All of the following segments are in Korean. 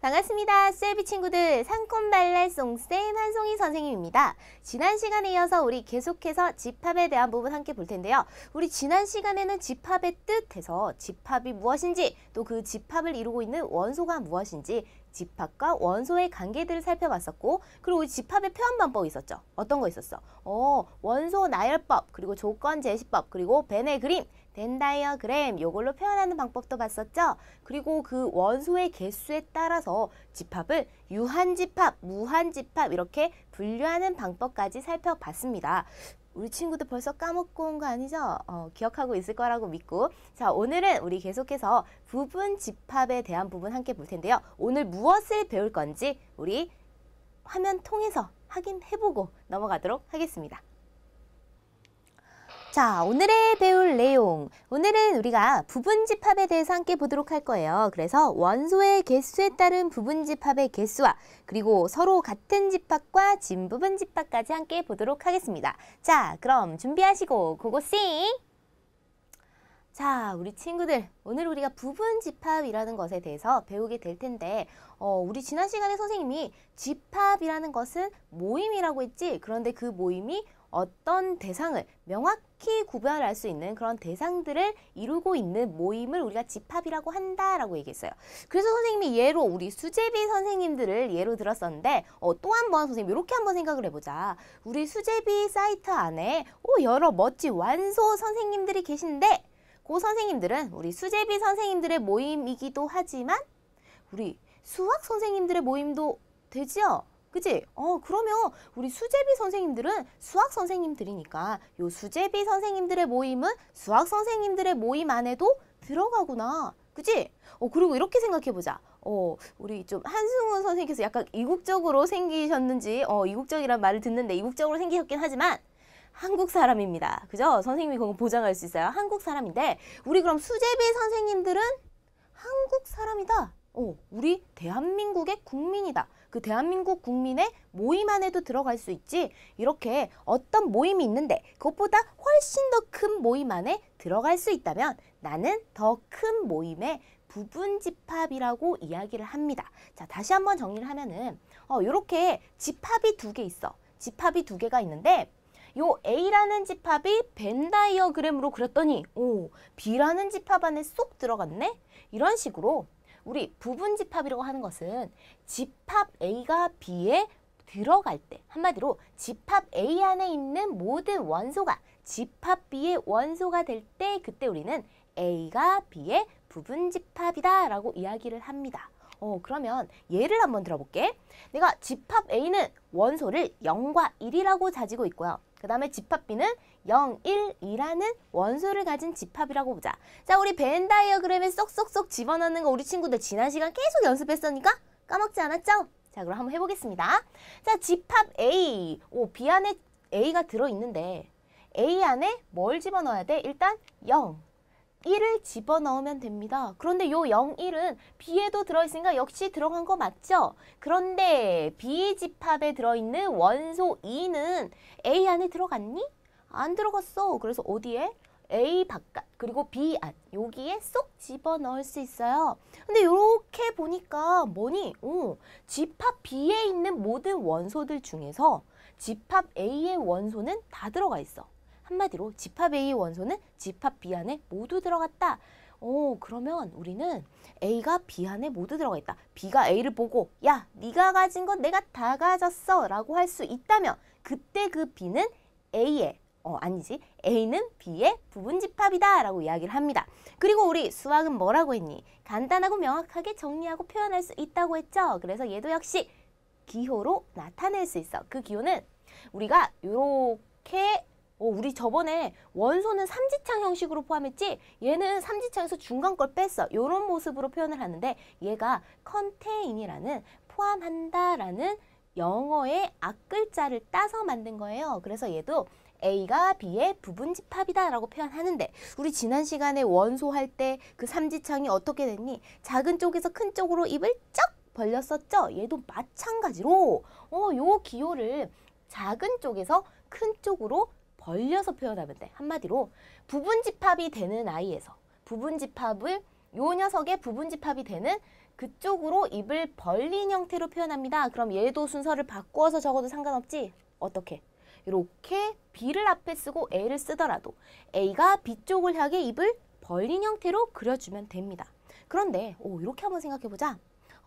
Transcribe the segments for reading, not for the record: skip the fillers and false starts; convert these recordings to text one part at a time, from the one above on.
반갑습니다. 셀비 친구들, 상콤발랄 송쌤 한송이 선생님입니다. 지난 시간에 이어서 우리 계속해서 집합에 대한 부분 함께 볼 텐데요. 우리 지난 시간에는 집합의 뜻에서 집합이 무엇인지, 또 그 집합을 이루고 있는 원소가 무엇인지, 집합과 원소의 관계들을 살펴봤었고, 그리고 우리 집합의 표현반법이 있었죠. 어떤 거 있었어? 원소 나열법, 그리고 조건 제시법, 그리고 벤의 그림, 벤 다이어그램, 요걸로 표현하는 방법도 봤었죠. 그리고 그 원소의 개수에 따라서 집합을 유한집합, 무한집합 이렇게 분류하는 방법까지 살펴봤습니다. 우리 친구들 벌써 까먹고 온 거 아니죠? 기억하고 있을 거라고 믿고. 자, 오늘은 우리 계속해서 부분 집합에 대한 부분 함께 볼 텐데요. 오늘 무엇을 배울 건지 우리 화면 통해서 확인해보고 넘어가도록 하겠습니다. 자, 오늘의 배울 내용. 오늘은 우리가 부분집합에 대해서 함께 보도록 할 거예요. 그래서 원소의 개수에 따른 부분집합의 개수와 그리고 서로 같은 집합과 진부분집합까지 함께 보도록 하겠습니다. 자, 그럼 준비하시고 고고싱! 자, 우리 친구들, 오늘 우리가 부분집합이라는 것에 대해서 배우게 될 텐데 우리 지난 시간에 선생님이 집합이라는 것은 모임이라고 했지? 그런데 그 모임이 어떤 대상을 명확히 구별할 수 있는 그런 대상들을 이루고 있는 모임을 우리가 집합이라고 한다라고 얘기했어요. 그래서 선생님이 예로 우리 수제비 선생님들을 예로 들었었는데 또 한 번 선생님 이렇게 한번 생각을 해보자. 우리 수제비 사이트 안에 여러 멋진 완소 선생님들이 계신데 그 선생님들은 우리 수제비 선생님들의 모임이기도 하지만 우리 수학 선생님들의 모임도 되죠? 그치? 그러면 우리 수제비 선생님들은 수학 선생님들이니까 요 수제비 선생님들의 모임은 수학 선생님들의 모임 안에도 들어가구나. 그치? 그리고 이렇게 생각해보자. 우리 좀 한승훈 선생님께서 약간 이국적으로 생기셨는지, 이국적이란 말을 듣는데 이국적으로 생기셨긴 하지만 한국 사람입니다. 그죠? 선생님이 그거 보장할 수 있어요. 한국 사람인데 우리 그럼 수제비 선생님들은 한국 사람이다. 우리 대한민국의 국민이다. 그 대한민국 국민의 모임 안에도 들어갈 수 있지. 이렇게 어떤 모임이 있는데 그것보다 훨씬 더 큰 모임 안에 들어갈 수 있다면 나는 더 큰 모임의 부분집합이라고 이야기를 합니다. 자, 다시 한번 정리를 하면은 이렇게 집합이 두 개 있어. 집합이 두 개가 있는데 요 A라는 집합이 벤 다이어그램으로 그렸더니 B라는 집합 안에 쏙 들어갔네? 이런 식으로 우리 부분집합이라고 하는 것은 집합 A가 B에 들어갈 때, 한마디로 집합 A 안에 있는 모든 원소가 집합 B의 원소가 될 때 그때 우리는 A가 B의 부분집합이다 라고 이야기를 합니다. 그러면 예를 한번 들어볼게. 내가 집합 A는 원소를 0과 1이라고 가지고 있고요. 그 다음에 집합 B는 0, 1, 2라는 원소를 가진 집합이라고 보자. 자, 우리 벤 다이어그램에 쏙쏙쏙 집어넣는 거 우리 친구들 지난 시간 계속 연습했으니까 까먹지 않았죠? 자, 그럼 한번 해보겠습니다. 자, 집합 A, B 안에 A가 들어있는데 A 안에 뭘 집어넣어야 돼? 일단 0, 1을 집어넣으면 됩니다. 그런데 요 0, 1은 B에도 들어있으니까 역시 들어간 거 맞죠? 그런데 B 집합에 들어있는 원소 2는 A 안에 들어갔니? 안 들어갔어. 그래서 어디에? A 바깥 그리고 B 안 여기에 쏙 집어넣을 수 있어요. 근데 이렇게 보니까 뭐니? 집합 B에 있는 모든 원소들 중에서 집합 A의 원소는 다 들어가 있어. 한마디로 집합 A의 원소는 집합 B 안에 모두 들어갔다. 그러면 우리는 A가 B 안에 모두 들어가 있다. B가 A를 보고 야, 네가 가진 건 내가 다 가졌어 라고 할 수 있다면 그때 그 B는 A의 A는 B의 부분집합이다 라고 이야기를 합니다. 그리고 우리 수학은 뭐라고 했니? 간단하고 명확하게 정리하고 표현할 수 있다고 했죠. 그래서 얘도 역시 기호로 나타낼 수 있어. 그 기호는 우리가 이렇게 우리 저번에 원소는 삼지창 형식으로 포함했지? 얘는 삼지창에서 중간 걸 뺐어. 이런 모습으로 표현을 하는데 얘가 contain이라는 포함한다라는 영어의 앞글자를 따서 만든 거예요. 그래서 얘도 A가 B의 부분집합이다 라고 표현하는데 우리 지난 시간에 원소 할 때 그 삼지창이 어떻게 됐니? 작은 쪽에서 큰 쪽으로 입을 쩍 벌렸었죠? 얘도 마찬가지로 요 기호를 작은 쪽에서 큰 쪽으로 벌려서 표현하면 돼. 한마디로 부분집합이 되는 아이에서 부분집합을 요 녀석의 부분집합이 되는 그쪽으로 입을 벌린 형태로 표현합니다. 그럼 얘도 순서를 바꾸어서 적어도 상관없지? 어떻게? 이렇게 B를 앞에 쓰고 A를 쓰더라도 A가 B 쪽을 향해 입을 벌린 형태로 그려주면 됩니다. 그런데 이렇게 한번 생각해보자.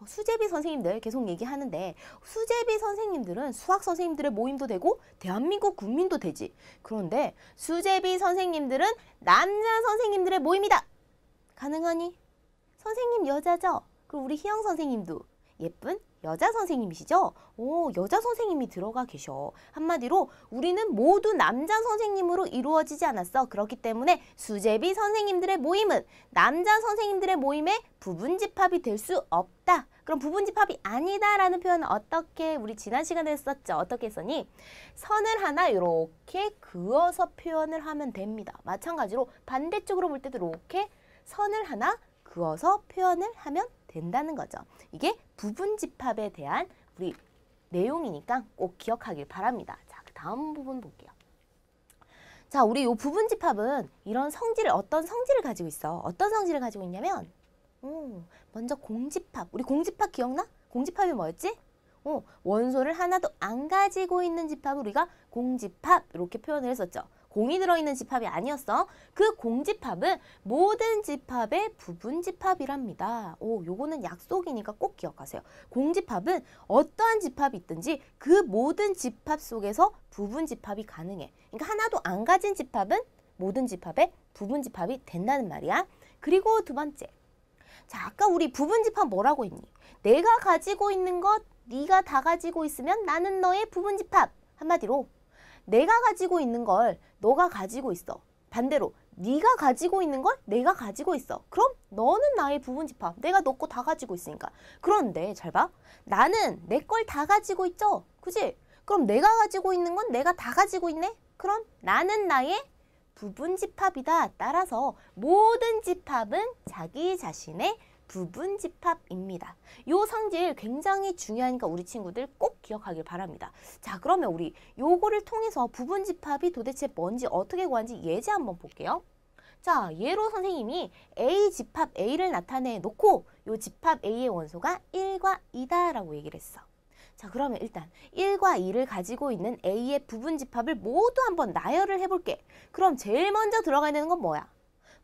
수제비 선생님들 계속 얘기하는데 수제비 선생님들은 수학 선생님들의 모임도 되고 대한민국 국민도 되지. 그런데 수제비 선생님들은 남자 선생님들의 모임이다. 가능하니? 선생님 여자죠? 그리고 우리 희영 선생님도 예쁜 여자 선생님이시죠? 여자 선생님이 들어가 계셔. 한마디로 우리는 모두 남자 선생님으로 이루어지지 않았어. 그렇기 때문에 수제비 선생님들의 모임은 남자 선생님들의 모임의 부분집합이 될 수 없다. 그럼 부분집합이 아니다라는 표현은 어떻게 우리 지난 시간에 썼죠? 어떻게 했었니? 선을 하나 이렇게 그어서 표현을 하면 됩니다. 마찬가지로 반대쪽으로 볼 때도 이렇게 선을 하나 그어서 표현을 하면 된다는 거죠. 이게 부분집합에 대한 우리 내용이니까 꼭 기억하길 바랍니다. 자, 그 다음 부분 볼게요. 자, 우리 이 부분집합은 이런 어떤 성질을 가지고 있어. 어떤 성질을 가지고 있냐면 먼저 공집합. 우리 공집합 기억나? 공집합이 뭐였지? 원소를 하나도 안 가지고 있는 집합을 우리가 공집합 이렇게 표현을 했었죠. 공이 들어있는 집합이 아니었어. 그 공집합은 모든 집합의 부분집합이랍니다. 요거는 약속이니까 꼭 기억하세요. 공집합은 어떠한 집합이 있든지 그 모든 집합 속에서 부분집합이 가능해. 그러니까 하나도 안 가진 집합은 모든 집합의 부분집합이 된다는 말이야. 그리고 두 번째. 자, 아까 우리 부분집합 뭐라고 했니? 내가 가지고 있는 것 네가 다 가지고 있으면 나는 너의 부분집합. 한마디로 내가 가지고 있는 걸 너가 가지고 있어. 반대로 네가 가지고 있는 걸 내가 가지고 있어. 그럼 너는 나의 부분집합. 내가 너 거 다 가지고 있으니까. 그런데 잘 봐. 나는 내 걸 다 가지고 있죠. 그지? 그럼 내가 가지고 있는 건 내가 다 가지고 있네. 그럼 나는 나의 부분집합이다. 따라서 모든 집합은 자기 자신의 부분집합입니다. 요 성질 굉장히 중요하니까 우리 친구들 꼭 기억하길 바랍니다. 자, 그러면 우리 요거를 통해서 부분집합이 도대체 뭔지 어떻게 구하는지 예제 한번 볼게요. 자, 예로 선생님이 A 집합 A를 나타내 놓고 요 집합 A의 원소가 1과 2다 라고 얘기를 했어. 자, 그러면 일단 1과 2를 가지고 있는 A의 부분집합을 모두 한번 나열을 해볼게. 그럼 제일 먼저 들어가야 되는 건 뭐야?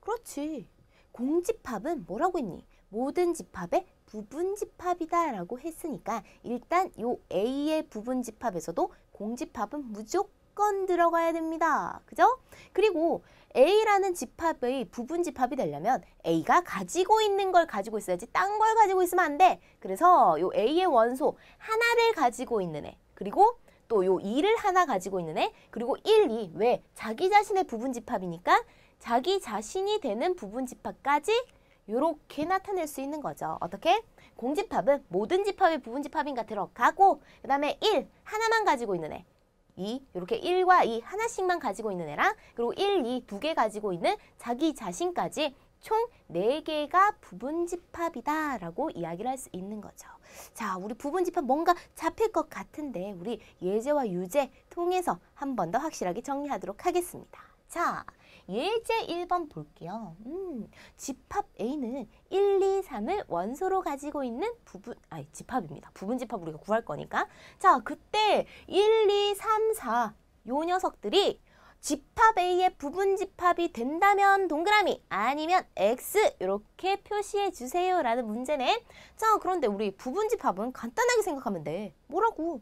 그렇지. 공집합은 뭐라고 했니? 모든 집합의 부분집합이다 라고 했으니까 일단 요 A의 부분집합에서도 공집합은 무조건 들어가야 됩니다. 그죠? 그리고 A라는 집합의 부분집합이 되려면 A가 가지고 있는 걸 가지고 있어야지 딴 걸 가지고 있으면 안 돼. 그래서 요 A의 원소 하나를 가지고 있는 애, 그리고 또 요 2를 하나 가지고 있는 애, 그리고 1, 2. 왜? 자기 자신의 부분집합이니까 자기 자신이 되는 부분집합까지 요렇게 나타낼 수 있는 거죠. 어떻게? 공집합은 모든 집합의 부분집합인가 들어가고 그 다음에 1 하나만 가지고 있는 애, 2 이렇게 1과 2 하나씩만 가지고 있는 애랑 그리고 1, 2 두 개 가지고 있는 자기 자신까지 총 4개가 부분집합이다 라고 이야기를 할 수 있는 거죠. 자, 우리 부분집합 뭔가 잡힐 것 같은데 우리 예제와 유제 통해서 한 번 더 확실하게 정리하도록 하겠습니다. 자, 예제 1번 볼게요. 집합 A는 1, 2, 3을 원소로 가지고 있는 집합입니다. 부분집합 우리가 구할 거니까. 자, 그때 1, 2, 3, 4 요 녀석들이 집합 A의 부분집합이 된다면 동그라미 아니면 X 이렇게 표시해 주세요 라는 문제네. 자, 그런데 우리 부분집합은 간단하게 생각하면 돼. 뭐라고?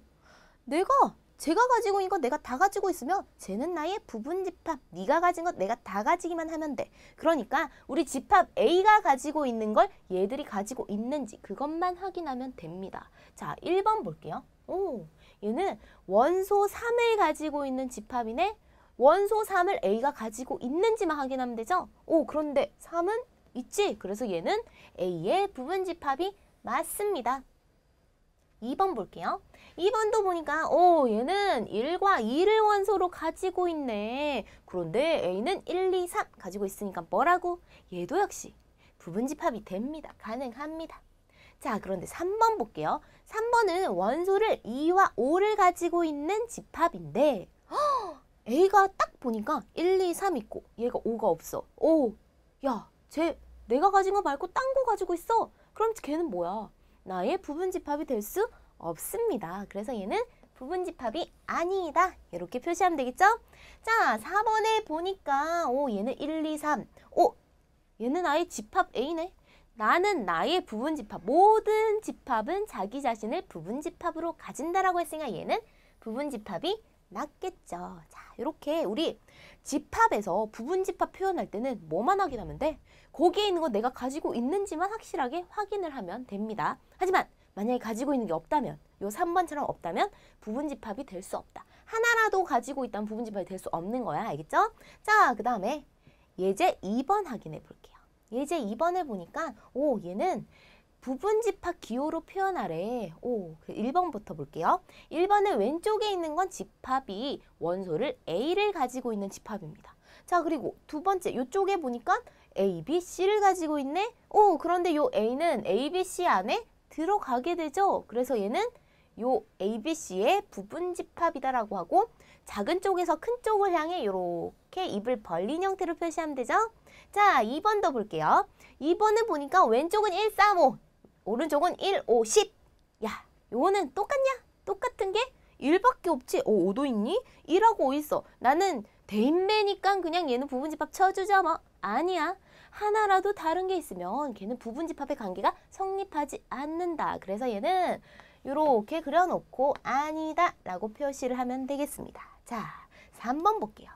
제가 가지고 있는 거 내가 다 가지고 있으면 쟤는 나의 부분집합. 네가 가진 것 내가 다 가지기만 하면 돼. 그러니까 우리 집합 A가 가지고 있는 걸 얘들이 가지고 있는지 그것만 확인하면 됩니다. 자, 1번 볼게요. 얘는 원소 3을 가지고 있는 집합이네. 원소 3을 A가 가지고 있는지만 확인하면 되죠? 그런데 3은 있지. 그래서 얘는 A의 부분집합이 맞습니다. 2번 볼게요. 2번도 보니까 얘는 1과 2를 원소로 가지고 있네. 그런데 A는 1, 2, 3 가지고 있으니까 뭐라고? 얘도 역시 부분집합이 됩니다. 가능합니다. 자, 그런데 3번 볼게요. 3번은 원소를 2와 5를 가지고 있는 집합인데 A가 딱 보니까 1, 2, 3 있고 얘가 5가 없어. 야, 쟤 내가 가진 거 말고 딴 거 가지고 있어. 그럼 걔는 뭐야? 나의 부분집합이 될 수 없습니다. 그래서 얘는 부분집합이 아니다. 이렇게 표시하면 되겠죠? 자, 4번에 보니까 얘는 1, 2, 3. 얘는 나의 집합 A네. 나는 나의 부분집합, 모든 집합은 자기 자신을 부분집합으로 가진다라고 했으니까 얘는 부분집합이 맞겠죠. 자, 이렇게 우리 집합에서 부분집합 표현할 때는 뭐만 확인하면 돼? 거기에 있는 거 내가 가지고 있는지만 확실하게 확인을 하면 됩니다. 하지만 만약에 가지고 있는 게 없다면, 요 3번처럼 없다면 부분집합이 될 수 없다. 하나라도 가지고 있다면 부분집합이 될 수 없는 거야. 알겠죠? 자, 그 다음에 예제 2번 확인해 볼게요. 예제 2번을 보니까 얘는 부분집합 기호로 표현하래. 1번부터 볼게요. 1번은 왼쪽에 있는 건 집합이 원소를 A를 가지고 있는 집합입니다. 자, 그리고 두 번째 이쪽에 보니까 A, B, C를 가지고 있네. 그런데 요 A는 A, B, C 안에 들어가게 되죠. 그래서 얘는 요 A, B, C의 부분집합이다라고 하고 작은 쪽에서 큰 쪽을 향해 이렇게 입을 벌린 형태로 표시하면 되죠. 자, 2번도 볼게요. 2번은 보니까 왼쪽은 1, 3, 5, 오른쪽은 1, 5, 10. 야, 요거는 똑같냐? 똑같은 게 1밖에 없지. 5도 있니? 1하고 5 있어. 나는 대인배니까 그냥 얘는 부분집합 쳐주자. 뭐 아니야. 하나라도 다른 게 있으면 걔는 부분집합의 관계가 성립하지 않는다. 그래서 얘는 이렇게 그려놓고 아니다 라고 표시를 하면 되겠습니다. 자, 3번 볼게요.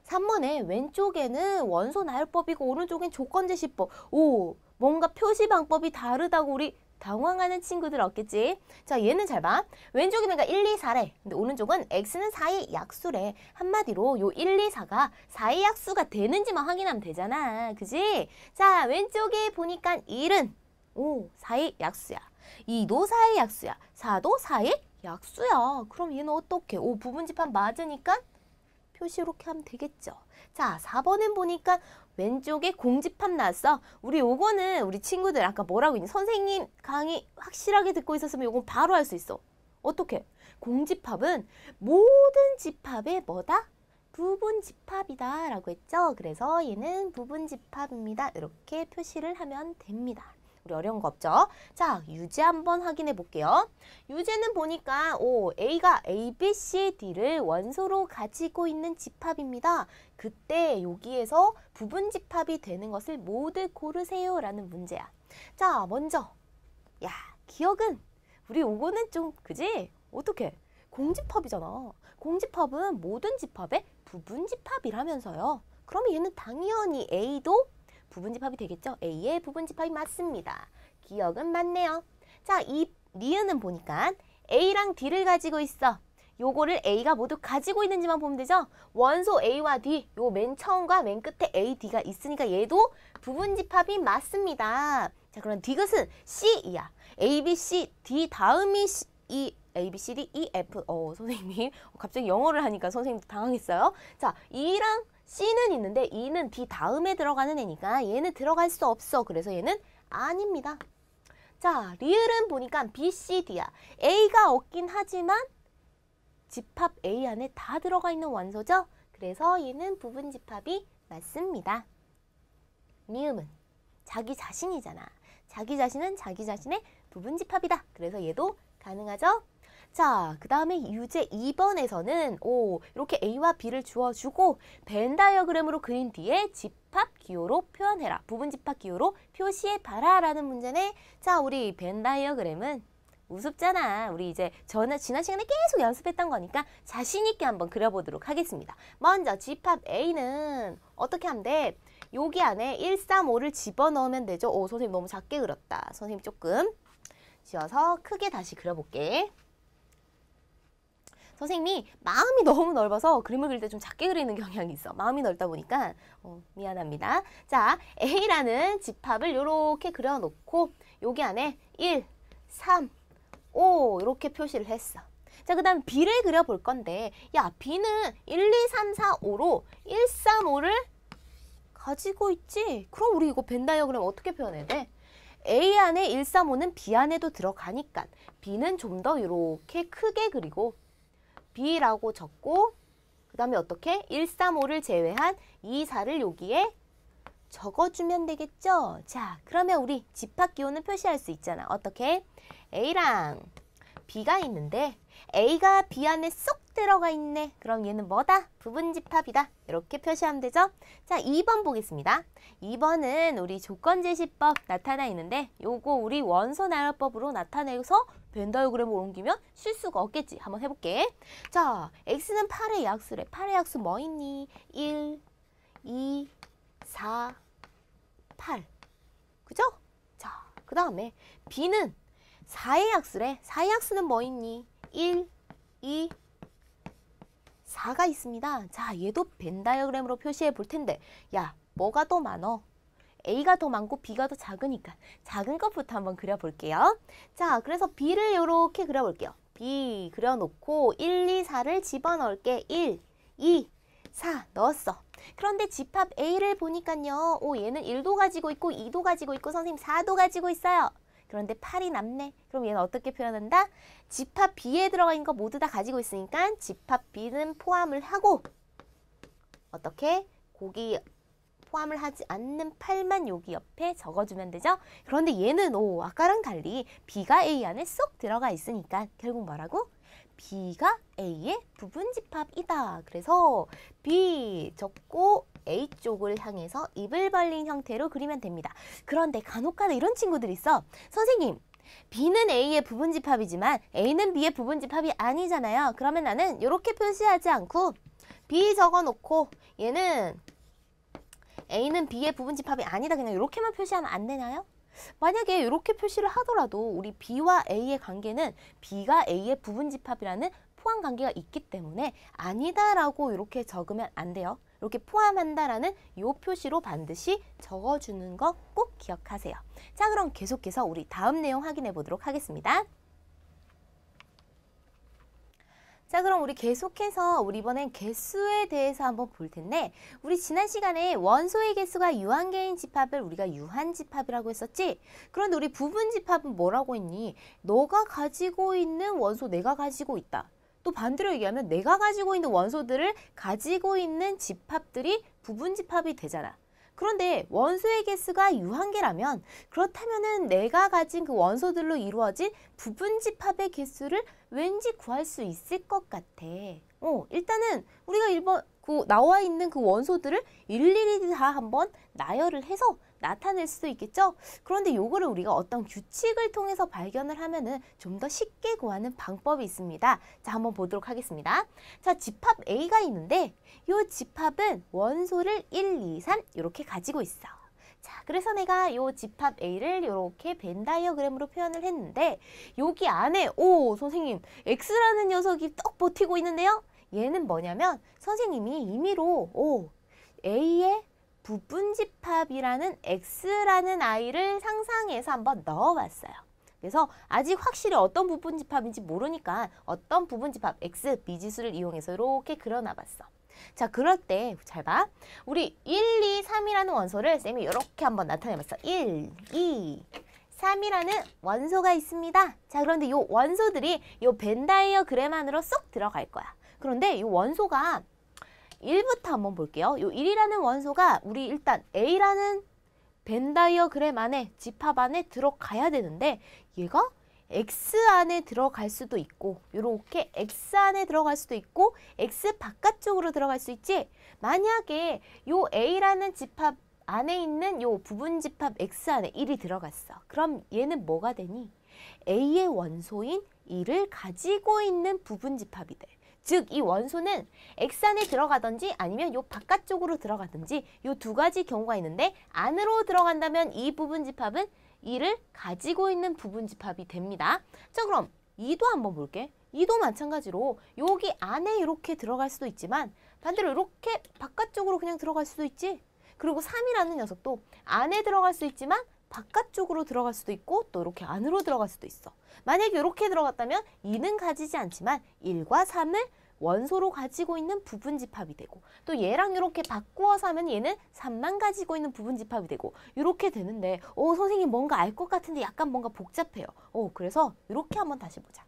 3번에 왼쪽에는 원소 나열법이고 오른쪽엔 조건제시법. 뭔가 표시 방법이 다르다고 우리 당황하는 친구들 없겠지? 자, 얘는 잘 봐. 왼쪽이면 1, 2, 4래. 근데 오른쪽은 x는 4의 약수래. 한마디로 요 1, 2, 4가 4의 약수가 되는지만 확인하면 되잖아. 그지? 자, 왼쪽에 보니까 1은 4의 약수야. 2도 4의 약수야. 4도 4의 약수야. 그럼 얘는 어떻게? 부분집합 맞으니까 표시 이렇게 하면 되겠죠. 자, 4번은 보니까 왼쪽에 공집합 나왔어. 우리 요거는 우리 친구들 아까 뭐라고 했니? 선생님 강의 확실하게 듣고 있었으면 요건 바로 할 수 있어. 어떻게? 공집합은 모든 집합의 뭐다? 부분집합이다 라고 했죠. 그래서 얘는 부분집합입니다. 이렇게 표시를 하면 됩니다. 우리 어려운 거 없죠? 자, 유제 한번 확인해 볼게요. 유제는 보니까 A가 A, B, C, D를 원소로 가지고 있는 집합입니다. 그때 여기에서 부분집합이 되는 것을 모두 고르세요 라는 문제야. 자, 먼저 기억은 우리 요거는 좀 그지? 어떻게? 공집합이잖아. 공집합은 모든 집합의 부분집합이라면서요. 그럼 얘는 당연히 A도 부분집합이 되겠죠? A의 부분집합이 맞습니다. 기억은 맞네요. 자, 이 니은은 보니까 A랑 D를 가지고 있어. 요거를 A가 모두 가지고 있는지만 보면 되죠? 원소 A와 D, 요 맨 처음과 맨 끝에 A, D가 있으니까 얘도 부분집합이 맞습니다. 자, 그럼 디귿은 C이야. A, B, C, D 다음이 E, A, B, C, D, E, F. 선생님 갑자기 영어를 하니까 선생님도 당황했어요. 자, E랑 C는 있는데 E는 D 다음에 들어가는 애니까 얘는 들어갈 수 없어. 그래서 얘는 아닙니다. 자, 리을은 보니까 B, C, D야. A가 없긴 하지만 집합 A 안에 다 들어가 있는 원소죠. 그래서 얘는 부분집합이 맞습니다. 미음은 자기 자신이잖아. 자기 자신은 자기 자신의 부분집합이다. 그래서 얘도 가능하죠. 자, 그 다음에 유제 2번에서는 이렇게 A와 B를 주어주고 벤 다이어그램으로 그린 뒤에 집합 기호로 표현해라. 부분집합 기호로 표시해봐라 라는 문제네. 자, 우리 벤 다이어그램은 우습잖아. 우리 이제 지난 시간에 계속 연습했던 거니까 자신 있게 한번 그려보도록 하겠습니다. 먼저 집합 A는 어떻게 하면 돼? 여기 안에 1, 3, 5를 집어넣으면 되죠. 선생님 너무 작게 그렸다. 선생님 조금 지어서 크게 다시 그려볼게. 선생님이 마음이 너무 넓어서 그림을 그릴 때 좀 작게 그리는 경향이 있어. 마음이 넓다 보니까 미안합니다. 자, A라는 집합을 이렇게 그려놓고 여기 안에 1, 3, 5 이렇게 표시를 했어. 자, 그 다음 B를 그려볼 건데 B는 1, 2, 3, 4, 5로 1, 3, 5를 가지고 있지? 그럼 우리 이거 벤 다이어그램 어떻게 표현해야 돼? A 안에 1, 3, 5는 B 안에도 들어가니까 B는 좀 더 이렇게 크게 그리고 B라고 적고 그 다음에 어떻게? 1, 3, 5를 제외한 2, 4를 여기에 적어주면 되겠죠? 자, 그러면 우리 집합기호는 표시할 수 있잖아. 어떻게? A랑 B가 있는데 A가 B 안에 쏙 들어가 있네. 그럼 얘는 뭐다? 부분집합이다. 이렇게 표시하면 되죠? 자, 2번 보겠습니다. 2번은 우리 조건제시법 나타나 있는데 요거 우리 원소나열법으로 나타내서 벤 다이어그램을 옮기면 실수가 없겠지. 한번 해볼게. 자, X는 8의 약수래. 8의 약수 뭐 있니? 1, 2, 4, 8. 그죠? 자, 그 다음에 B는 4의 약수래. 4의 약수는 뭐 있니? 1, 2, 4가 있습니다. 자, 얘도 벤 다이어그램으로 표시해 볼 텐데, 야, 뭐가 더 많어? A가 더 많고 B가 더 작으니까 작은 것부터 한번 그려볼게요. 자, 그래서 B를 이렇게 그려볼게요. B 그려놓고 1, 2, 4를 집어넣을게. 1, 2, 4 넣었어. 그런데 집합 A를 보니까요. 오, 얘는 1도 가지고 있고 2도 가지고 있고 선생님 4도 가지고 있어요. 그런데 8이 남네. 그럼 얘는 어떻게 표현한다? 집합 B에 들어가 있는 거 모두 다 가지고 있으니까 집합 B는 포함을 하고 어떻게? 거기 포함을 하지 않는 8만 여기 옆에 적어주면 되죠? 그런데 얘는 아까랑 달리 B가 A 안에 쏙 들어가 있으니까 결국 뭐라고? B가 A의 부분집합이다. 그래서 B 적고 A 쪽을 향해서 입을 벌린 형태로 그리면 됩니다. 그런데 간혹가다 이런 친구들이 있어. 선생님, B는 A의 부분집합이지만 A는 B의 부분집합이 아니잖아요. 그러면 나는 이렇게 표시하지 않고 B 적어놓고 얘는 A는 B의 부분집합이 아니다. 그냥 이렇게만 표시하면 안 되나요? 만약에 이렇게 표시를 하더라도 우리 B와 A의 관계는 B가 A의 부분집합이라는 포함 관계가 있기 때문에 아니다라고 이렇게 적으면 안 돼요. 이렇게 포함한다라는 이 표시로 반드시 적어주는 거 꼭 기억하세요. 자, 그럼 계속해서 우리 다음 내용 확인해 보도록 하겠습니다. 자, 그럼 우리 계속해서 우리 이번엔 개수에 대해서 한번 볼 텐데 우리 지난 시간에 원소의 개수가 유한계인 집합을 우리가 유한집합이라고 했었지? 그런데 우리 부분집합은 뭐라고 했니? 너가 가지고 있는 원소 내가 가지고 있다. 또 반대로 얘기하면 내가 가지고 있는 원소들을 가지고 있는 집합들이 부분집합이 되잖아. 그런데 원소의 개수가 유한계라면 그렇다면은 내가 가진 그 원소들로 이루어진 부분집합의 개수를 왠지 구할 수 있을 것 같아. 일단은 우리가 나와 있는 그 원소들을 일일이 다 한번 나열을 해서 나타낼 수도 있겠죠? 그런데 요거를 우리가 어떤 규칙을 통해서 발견을 하면은 좀 더 쉽게 구하는 방법이 있습니다. 자, 한번 보도록 하겠습니다. 자, 집합 A가 있는데 요 집합은 원소를 1, 2, 3 이렇게 가지고 있어. 자, 그래서 내가 요 집합 A를 이렇게 벤 다이어그램으로 표현을 했는데 여기 안에 선생님 X라는 녀석이 떡 버티고 있는데요. 얘는 뭐냐면 선생님이 임의로 A의 부분집합이라는 X라는 아이를 상상해서 한번 넣어봤어요. 그래서 아직 확실히 어떤 부분집합인지 모르니까 어떤 부분집합 X, 미지수를 이용해서 이렇게 그려놔봤어. 자, 그럴 때 잘 봐. 우리 1, 2, 3이라는 원소를 쌤이 이렇게 한번 나타내봤어. 1, 2, 3이라는 원소가 있습니다. 자, 그런데 이 원소들이 이 벤 다이어그램 안으로 쏙 들어갈 거야. 그런데 이 원소가 1부터 한번 볼게요. 이 1이라는 원소가 우리 일단 A라는 벤 다이어그램 안에 집합 안에 들어가야 되는데 얘가 X 안에 들어갈 수도 있고 이렇게 X 안에 들어갈 수도 있고 X 바깥쪽으로 들어갈 수 있지. 만약에 요 A라는 집합 안에 있는 요 부분집합 X 안에 1이 들어갔어. 그럼 얘는 뭐가 되니? A의 원소인 1을 가지고 있는 부분집합이 돼. 즉, 이 원소는 X 안에 들어가든지 아니면 요 바깥쪽으로 들어가든지 요 두 가지 경우가 있는데 안으로 들어간다면 이 부분집합은 2를 가지고 있는 부분집합이 됩니다. 자, 그럼 2도 한번 볼게. 2도 마찬가지로 여기 안에 이렇게 들어갈 수도 있지만 반대로 이렇게 바깥쪽으로 그냥 들어갈 수도 있지. 그리고 3이라는 녀석도 안에 들어갈 수 있지만 바깥쪽으로 들어갈 수도 있고 또 이렇게 안으로 들어갈 수도 있어. 만약에 이렇게 들어갔다면 2는 가지지 않지만 1과 3을 원소로 가지고 있는 부분집합이 되고 또 얘랑 이렇게 바꾸어서 하면 얘는 3만 가지고 있는 부분집합이 되고 이렇게 되는데 선생님 뭔가 알 것 같은데 약간 뭔가 복잡해요. 그래서 이렇게 한번 다시 보자.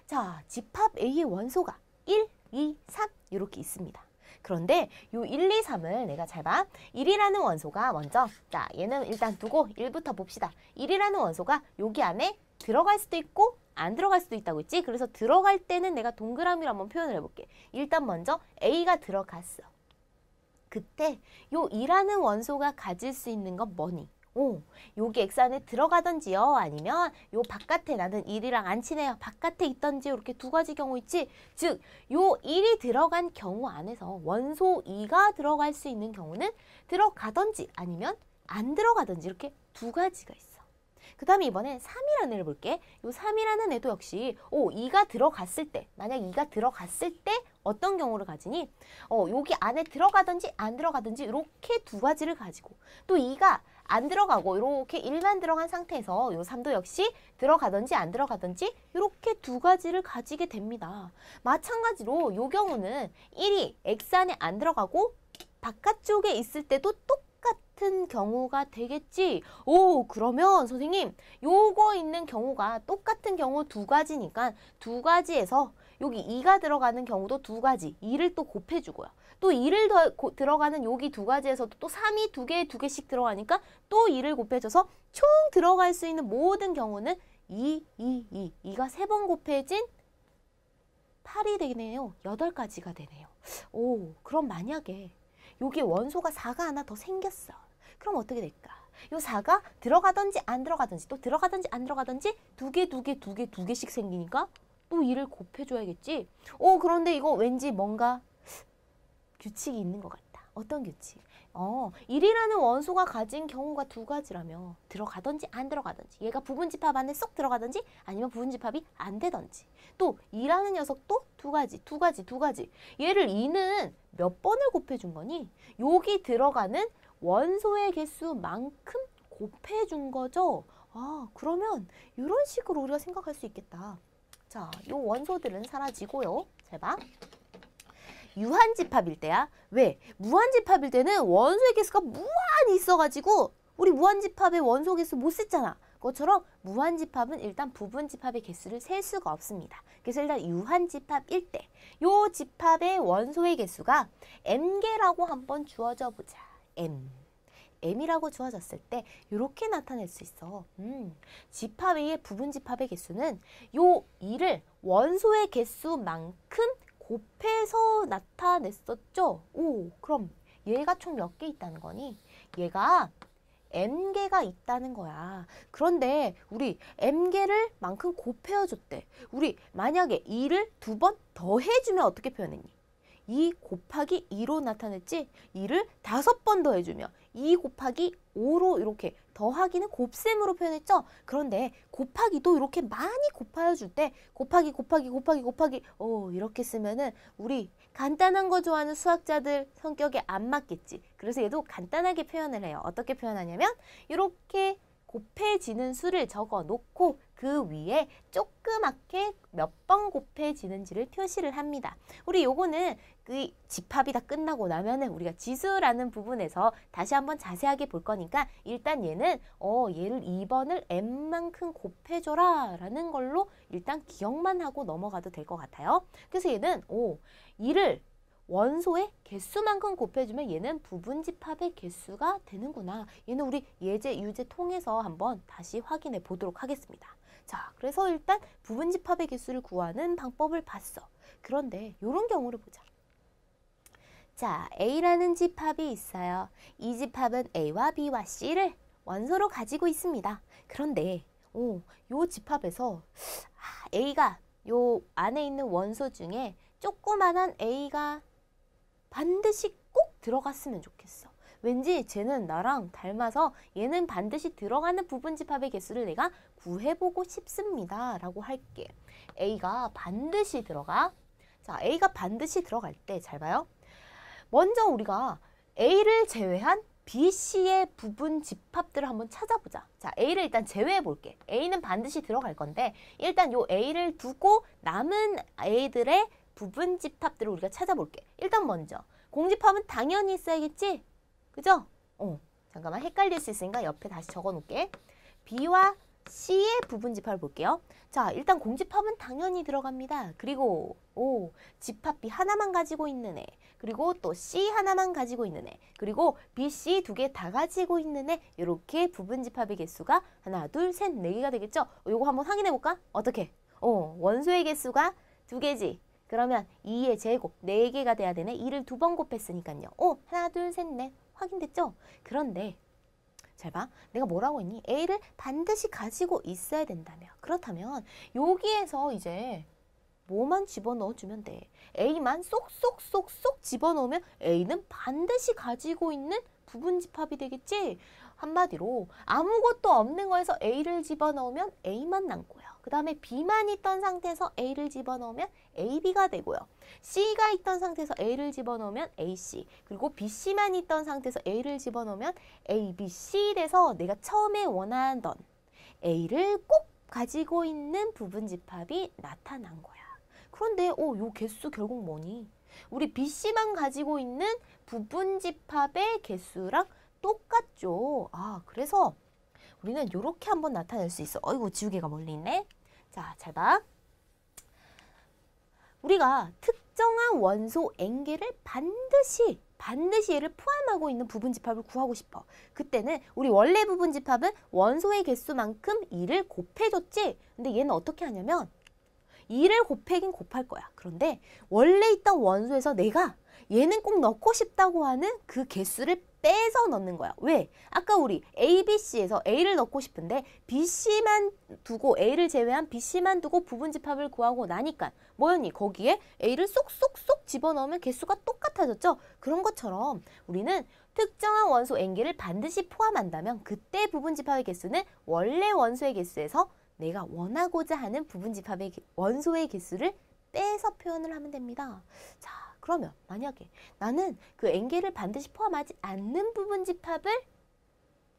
자, 집합 A의 원소가 1, 2, 3 이렇게 있습니다. 그런데 요 1, 2, 3을 내가 잘 봐. 1이라는 원소가 먼저, 자, 얘는 일단 두고 1부터 봅시다. 1이라는 원소가 여기 안에 들어갈 수도 있고 안 들어갈 수도 있다고 했지? 그래서 들어갈 때는 내가 동그라미로 한번 표현을 해볼게. 일단 먼저 A가 들어갔어. 그때 요 2라는 원소가 가질 수 있는 건 뭐니? 여기 X 안에 들어가든지요. 아니면 요 바깥에 나는 1이랑 안 친해요. 바깥에 있던지 이렇게 두 가지 경우 있지. 즉, 요 1이 들어간 경우 안에서 원소 2가 들어갈 수 있는 경우는 들어가든지 아니면 안 들어가든지 이렇게 두 가지가 있어. 그 다음에 이번엔 3이라는 애를 볼게. 요 3이라는 애도 역시 2가 들어갔을 때, 만약 2가 들어갔을 때 어떤 경우를 가지니? 여기 안에 들어가든지 안 들어가든지 이렇게 두 가지를 가지고 또 2가 안 들어가고 이렇게 1만 들어간 상태에서 요 3도 역시 들어가든지 안 들어가든지 이렇게 두 가지를 가지게 됩니다. 마찬가지로 요 경우는 1이 X 안에 안 들어가고 바깥쪽에 있을 때도 똑같은 경우가 되겠지. 그러면 선생님 요거 있는 경우가 똑같은 경우 두 가지니까 두 가지에서 여기 2가 들어가는 경우도 두 가지, 2를 또 곱해주고요. 또 2를 들어가는 여기 두 가지에서도 또 3이 두 개씩 들어가니까 또 2를 곱해줘서 총 들어갈 수 있는 모든 경우는 2가 3번 곱해진 8이 되네요. 8가지가 되네요. 그럼 만약에 여기 원소가 4가 하나 더 생겼어. 그럼 어떻게 될까? 요 4가 들어가든지 안 들어가든지 또 들어가든지 안 들어가든지 두 개씩 생기니까 또 2를 곱해줘야겠지. 그런데 이거 왠지 뭔가 규칙이 있는 것 같다. 어떤 규칙? 1이라는 원소가 가진 경우가 두 가지라며 들어가든지 안 들어가든지 얘가 부분집합 안에 쏙 들어가든지 아니면 부분집합이 안 되든지 또 2라는 녀석도 두 가지 얘를 2는 몇 번을 곱해준 거니? 여기 들어가는 원소의 개수만큼 곱해준 거죠. 그러면 이런 식으로 우리가 생각할 수 있겠다. 자, 요 원소들은 사라지고요. 잘 봐. 유한집합일 때야. 왜? 무한집합일 때는 원소의 개수가 무한히 있어가지고 우리 무한집합의 원소 개수 못 셌잖아. 그것처럼 무한집합은 일단 부분집합의 개수를 셀 수가 없습니다. 그래서 일단 유한집합일 때 요 집합의 원소의 개수가 m개라고 한번 주어져 보자. m이라고 주어졌을 때 이렇게 나타낼 수 있어. 집합 A의 부분집합의 개수는 요 2를 원소의 개수만큼 곱해서 나타냈었죠. 그럼 얘가 총 몇 개 있다는 거니? 얘가 m개가 있다는 거야. 그런데 우리 m개를 만큼 곱해줬대. 우리 만약에 2를 2번 더해주면 어떻게 표현했니? 2 곱하기 2로 나타냈지? 2를 5번 더해주면 2 곱하기 5로 이렇게 더하기는 곱셈으로 표현했죠? 그런데 곱하기도 이렇게 많이 곱하여줄 때 곱하기 이렇게 쓰면은 우리 간단한 거 좋아하는 수학자들 성격에 안 맞겠지. 그래서 얘도 간단하게 표현을 해요. 어떻게 표현하냐면 이렇게 곱해지는 수를 적어 놓고 그 위에 조그맣게 몇 번 곱해지는지를 표시를 합니다. 우리 요거는 그 집합이 다 끝나고 나면은 우리가 지수라는 부분에서 다시 한번 자세하게 볼 거니까 일단 얘는 얘를 2번을 m만큼 곱해줘라 라는 걸로 일단 기억만 하고 넘어가도 될 것 같아요. 그래서 얘는 2를 원소의 개수만큼 곱해주면 얘는 부분집합의 개수가 되는구나. 얘는 우리 예제, 유제 통해서 한번 다시 확인해 보도록 하겠습니다. 자, 그래서 일단 부분집합의 개수를 구하는 방법을 봤어. 그런데 이런 경우를 보자. 자, A라는 집합이 있어요. 이 집합은 A와 B와 C를 원소로 가지고 있습니다. 그런데 요 집합에서 A가 요 안에 있는 원소 중에 조그만한 A가 반드시 꼭 들어갔으면 좋겠어. 왠지 쟤는 나랑 닮아서 얘는 반드시 들어가는 부분집합의 개수를 내가 구해보고 싶습니다. 라고 할게. A가 반드시 들어가. 자, A가 반드시 들어갈 때 잘 봐요. 먼저 우리가 A를 제외한 B, C의 부분집합들을 한번 찾아보자. 자, A를 일단 제외해 볼게. A는 반드시 들어갈 건데 일단 요 A를 두고 남은 A들의 부분집합들을 우리가 찾아볼게. 일단 먼저 공집합은 당연히 있어야겠지? 그죠? 잠깐만 헷갈릴 수 있으니까 옆에 다시 적어 놓을게. B와 C의 부분집합을 볼게요. 자, 일단 공집합은 당연히 들어갑니다. 그리고 집합 B 하나만 가지고 있는 애, 그리고 또 C 하나만 가지고 있는 애, 그리고 B, C 두 개 다 가지고 있는 애, 이렇게 부분집합의 개수가 하나, 둘, 셋, 네 개가 되겠죠? 요거 한번 확인해 볼까? 어떻게? 원소의 개수가 두 개지. 그러면 2의 제곱 4개가 돼야 되네. 2를 2번 곱했으니까요. 하나, 둘, 셋, 넷. 확인됐죠? 그런데 잘 봐. 내가 뭐라고 했니? A를 반드시 가지고 있어야 된다며. 그렇다면 여기에서 이제 뭐만 집어넣어주면 돼. A만 쏙쏙쏙쏙 집어넣으면 A는 반드시 가지고 있는 부분집합이 되겠지? 한마디로 아무것도 없는 거에서 A를 집어넣으면 A만 남고요. 그 다음에 B만 있던 상태에서 A를 집어넣으면 AB가 되고요. C가 있던 상태에서 A를 집어넣으면 AC, 그리고 BC만 있던 상태에서 A를 집어넣으면 ABC 돼서 내가 처음에 원하던 A를 꼭 가지고 있는 부분집합이 나타난 거야. 그런데 요 개수 결국 뭐니? 우리 BC만 가지고 있는 부분집합의 개수랑 똑같죠. 그래서 우리는 이렇게 한번 나타낼 수 있어. 어이구, 지우개가 멀리 있네. 자, 잘 봐. 우리가 특정한 원소 N개를 반드시 얘를 포함하고 있는 부분집합을 구하고 싶어. 그때는 우리 원래 부분집합은 원소의 개수만큼 2를 곱해줬지. 근데 얘는 어떻게 하냐면 2를 곱하긴 곱할 거야. 그런데 원래 있던 원소에서 내가 얘는 꼭 넣고 싶다고 하는 그 개수를 빼서 넣는 거야. 왜? 아까 우리 A, B, C에서 A를 넣고 싶은데 BC만 두고 A를 제외한 BC만 두고 부분집합을 구하고 나니까 뭐였니? 거기에 A를 쏙쏙쏙 집어넣으면 개수가 똑같아졌죠? 그런 것처럼 우리는 특정한 원소 N개를 반드시 포함한다면 그때 부분집합의 개수는 원래 원소의 개수에서 내가 원하고자 하는 부분집합의 원소의 개수를 빼서 표현을 하면 됩니다. 자, 그러면 만약에 나는 그 N개를 반드시 포함하지 않는 부분집합을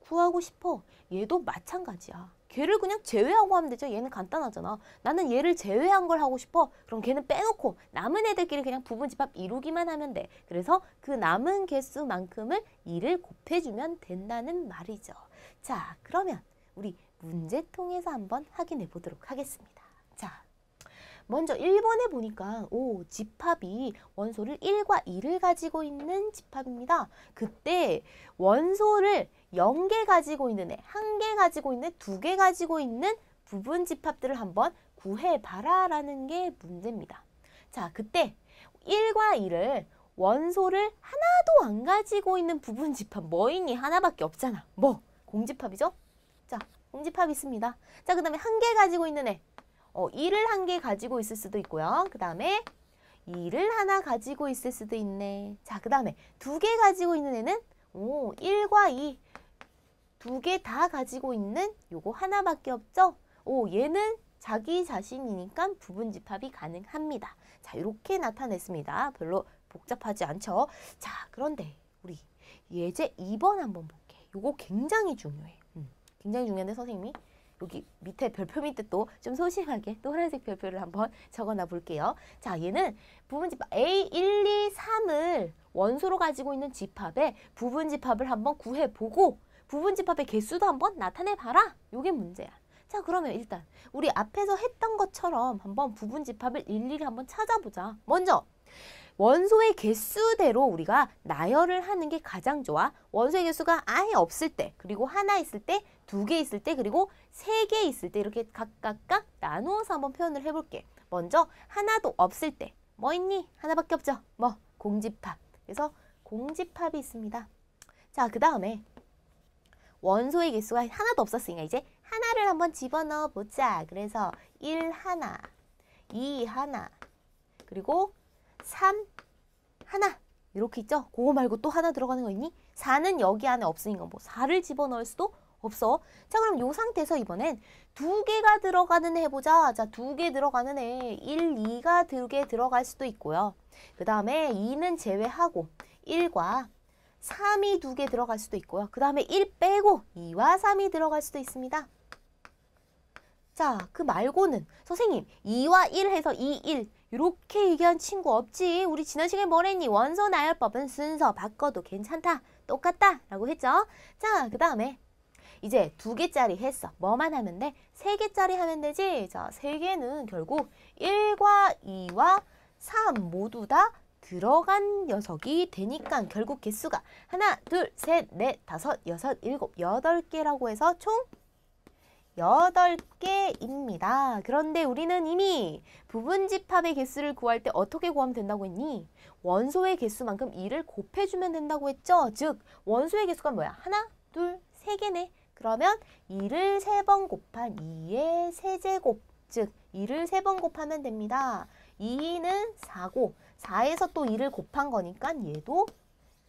구하고 싶어. 얘도 마찬가지야. 걔를 그냥 제외하고 하면 되죠. 얘는 간단하잖아. 나는 얘를 제외한 걸 하고 싶어. 그럼 걔는 빼놓고 남은 애들끼리 그냥 부분집합 이루기만 하면 돼. 그래서 그 남은 개수만큼을 2를 곱해주면 된다는 말이죠. 자, 그러면 우리 문제 통해서 한번 확인해 보도록 하겠습니다. 자, 먼저 1번에 보니까 집합이 원소를 1과 2를 가지고 있는 집합입니다. 그때 원소를 0개 가지고 있는 애, 1개 가지고 있는 애, 2개 가지고 있는 부분집합들을 한번 구해봐라 라는 게 문제입니다. 자, 그때 1과 2를 원소를 하나도 안 가지고 있는 부분집합 뭐이니? 하나밖에 없잖아. 뭐? 공집합이죠? 자, 공집합이 있습니다. 자, 그 다음에 1개 가지고 있는 애. 2를 1개 가지고 있을 수도 있고요. 그 다음에 2를 하나 가지고 있을 수도 있네. 자, 그 다음에 2개 가지고 있는 애는 1과 2, 2개 다 가지고 있는 요거 하나밖에 없죠? 얘는 자기 자신이니까 부분집합이 가능합니다. 자, 이렇게 나타냈습니다. 별로 복잡하지 않죠? 자, 그런데 우리 예제 2번 한번 볼게. 요거 굉장히 중요해. 굉장히 중요한데 선생님이 여기 밑에 별표 밑에 또 좀 소심하게 노란색 별표를 한번 적어놔 볼게요. 자, 얘는 부분집합 A, 1, 2, 3을 원소로 가지고 있는 집합의 부분집합을 한번 구해보고 부분집합의 개수도 한번 나타내봐라. 요게 문제야. 자, 그러면 일단 우리 앞에서 했던 것처럼 한번 부분집합을 일일이 한번 찾아보자. 먼저 원소의 개수대로 우리가 나열을 하는 게 가장 좋아. 원소의 개수가 아예 없을 때, 그리고 하나 있을 때, 2개 있을 때, 그리고 3개 있을 때 이렇게 각각 나누어서 한번 표현을 해볼게. 먼저 하나도 없을 때 뭐 있니? 하나밖에 없죠? 뭐? 공집합. 그래서 공집합이 있습니다. 자, 그 다음에 원소의 개수가 하나도 없었으니까 이제 하나를 한번 집어넣어 보자. 그래서 1 하나, 2 하나, 그리고 3 하나 이렇게 있죠? 그거 말고 또 하나 들어가는 거 있니? 4는 여기 안에 없으니까 뭐 4를 집어넣을 수도 없어. 자, 그럼 이 상태에서 이번엔 2개가 들어가는 애 해보자. 자, 2개 들어가는 애 1, 2가 2개 들어갈 수도 있고요. 그 다음에 2는 제외하고 1과 3이 2개 들어갈 수도 있고요. 그 다음에 1 빼고 2와 3이 들어갈 수도 있습니다. 자, 그 말고는 선생님 2와 1 해서 2, 1 이렇게 얘기한 친구 없지. 우리 지난 시간에 뭘 했니? 원소 나열법은 순서 바꿔도 괜찮다. 똑같다. 라고 했죠. 자, 그 다음에 이제 2개짜리 했어. 뭐만 하면 돼? 3개짜리 하면 되지? 자, 3개는 결국 1과 2와 3 모두 다 들어간 녀석이 되니까 결국 개수가 하나, 둘, 셋, 넷, 다섯, 여섯, 일곱, 8개라고 해서 총 8개입니다. 그런데 우리는 이미 부분집합의 개수를 구할 때 어떻게 구하면 된다고 했니? 원소의 개수만큼 2를 곱해주면 된다고 했죠? 즉, 원소의 개수가 뭐야? 하나, 둘, 3개네. 그러면 2를 3번 곱한 2의 세제곱, 즉 2를 3번 곱하면 됩니다. 2는 4고 4에서 또 2를 곱한 거니까 얘도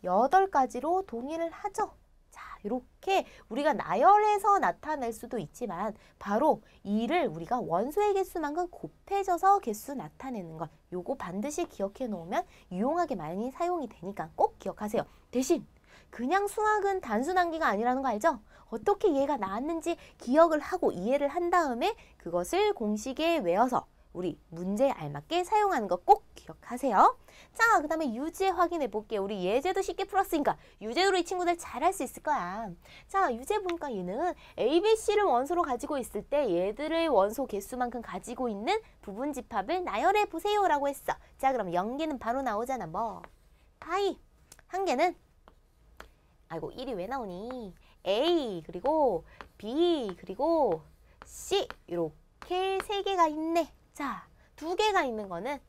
8가지로 동의를 하죠. 자, 이렇게 우리가 나열해서 나타낼 수도 있지만 바로 2를 우리가 원소의 개수만큼 곱해져서 개수 나타내는 것, 요거 반드시 기억해 놓으면 유용하게 많이 사용이 되니까 꼭 기억하세요. 대신 그냥 수학은 단순 암기가 아니라는 거 알죠? 어떻게 얘가 나왔는지 기억을 하고 이해를 한 다음에 그것을 공식에 외워서 우리 문제에 알맞게 사용하는 거 꼭 기억하세요. 자, 그 다음에 유제 확인해 볼게요. 우리 예제도 쉽게 풀었으니까 유제로 이 친구들 잘할 수 있을 거야. 자, 유제 보니까 얘는 A, B, C를 원소로 가지고 있을 때 얘들의 원소 개수만큼 가지고 있는 부분집합을 나열해 보세요 라고 했어. 자, 그럼 0개는 바로 나오잖아. 뭐? 파이. 한 개는 아이고 1이 왜 나오니? A 그리고 B 그리고 C 이렇게 3개가 있네. 자, 2개가 있는 거는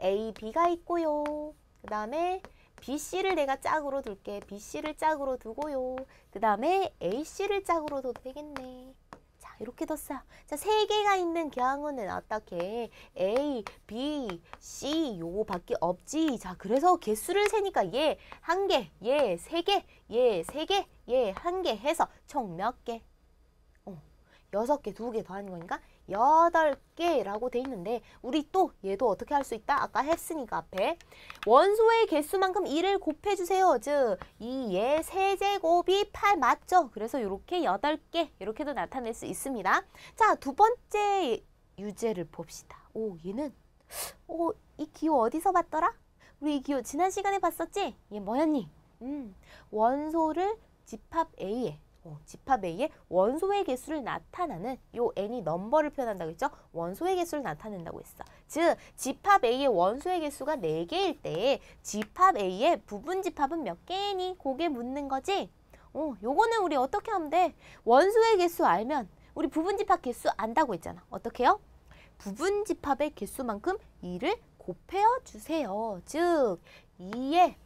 A, B가 있고요. 그 다음에 B, C를 내가 짝으로 둘게. B, C를 짝으로 두고요. 그 다음에 A, C를 짝으로 둬도 되겠네. 자, 이렇게 뒀어요. 자, 3개가 있는 경우는 어떻게? A, B, C 요거밖에 없지. 자, 그래서 개수를 세니까 얘 1개, 얘 3개, 얘 3개, 얘 1개 해서 총 몇 개? 6개, 2개 더하는 거니까 8개라고 돼 있는데 우리 또 얘도 어떻게 할 수 있다? 아까 했으니까 앞에 원소의 개수만큼 2를 곱해주세요. 즉 2의 세제곱이 8 맞죠? 그래서 이렇게 8개 이렇게도 나타낼 수 있습니다. 자, 2번째 유제를 봅시다. 오, 얘는 이 기호 어디서 봤더라? 우리 이 기호 지난 시간에 봤었지? 얘 뭐였니? 원소를 집합 A에 집합 A의 원소의 개수를 나타나는 요 n이 넘버를 표현한다고 했죠? 원소의 개수를 나타낸다고 했어. 즉 집합 A의 원소의 개수가 4개일 때 집합 A의 부분 집합은 몇 개니? 그게 묻는 거지? 요거는 우리 어떻게 하면 돼? 원소의 개수 알면 우리 부분 집합 개수 안다고 했잖아. 어떻게 해요? 부분 집합의 개수만큼 2를 곱해어 주세요. 즉 2의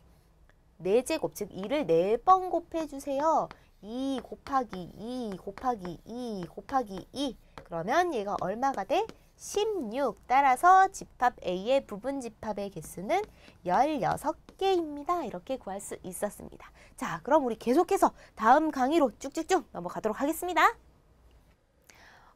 4제곱, 즉 2를 4번 곱해주세요. 2 곱하기 2 곱하기 2 곱하기 2 그러면 얘가 얼마가 돼? 16. 따라서 집합 A의 부분 집합의 개수는 16개입니다. 이렇게 구할 수 있었습니다. 자, 그럼 우리 계속해서 다음 강의로 쭉쭉쭉 넘어가도록 하겠습니다.